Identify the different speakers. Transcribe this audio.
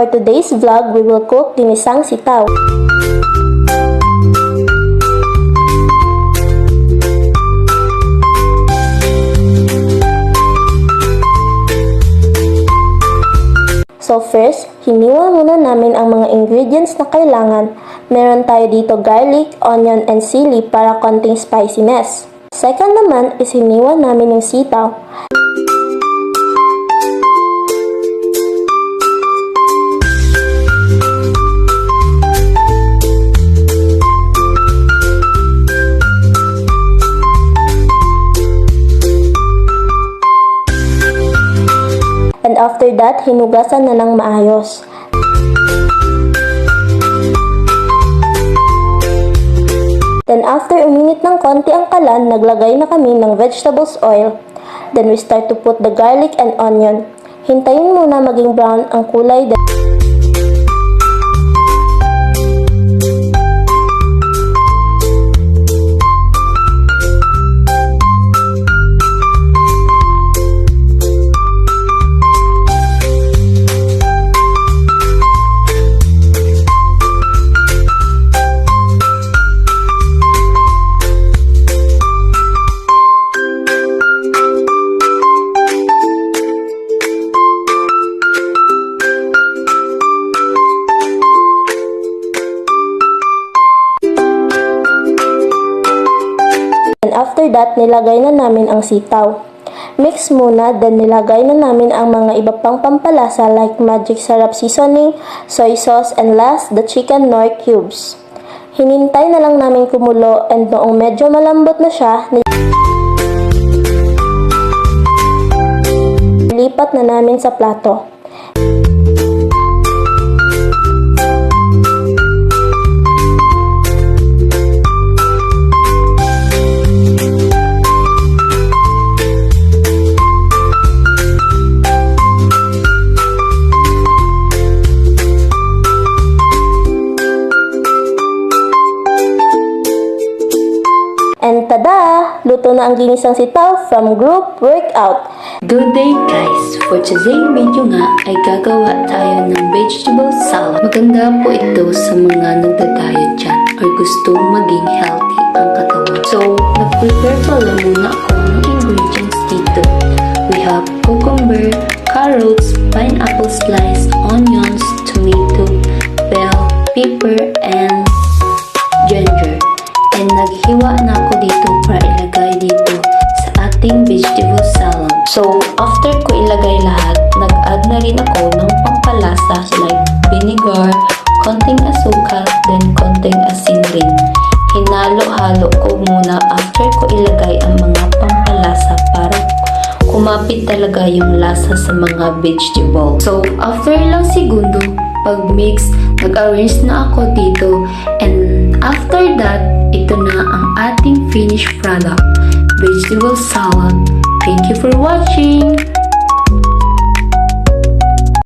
Speaker 1: For today's vlog, we will cook ginisang sitaw. So first, hiniwa muna namin ang mga ingredients na kailangan. Meron tayo dito garlic, onion, and sili para konting spiciness. Second naman is hiniwa namin yung sitaw. And after that, hinugasan na ng maayos. Then after uminit ng konti ang kalan, naglagay na kami ng vegetables oil. Then we start to put the garlic and onion. Hintayin muna maging brown ang kulay. And after that, nilagay na namin ang sitaw. Mix muna, then nilagay na namin ang mga iba pang pampalasa like magic sarap seasoning, soy sauce, and last, the chicken Knorr cubes. Hinintay na lang namin kumulo and noong medyo malambot na siya, nilipat na namin sa plato. And tada! Luto na ang ginisang sitaw from Group Workout.
Speaker 2: Good day guys! For today's video nga ay gagawa tayo ng vegetable salad. Maganda po ito sa mga nagda-diet dyan or gustong maging healthy ang katawan. So, nag-prepare pala muna ako ng ingredients dito. We have cucumber, carrots, pineapple slice, onions, tomato, bell, pepper, and ginger. And naghiwa na ako dito para ilagay dito sa ating vegetable salad. So, after ko ilagay lahat, nag-add na rin ako ng pampalasa like vinegar, konting asukal, then konting asin rin. Hinalo-halo ko muna after ko ilagay ang mga pampalasa para kumapit talaga yung lasa sa mga vegetable. So, after ilang segundo, pag-mix, nag-arrange na ako dito, and after that, ito na ang ating finished product, vegetable salad. Thank you for watching!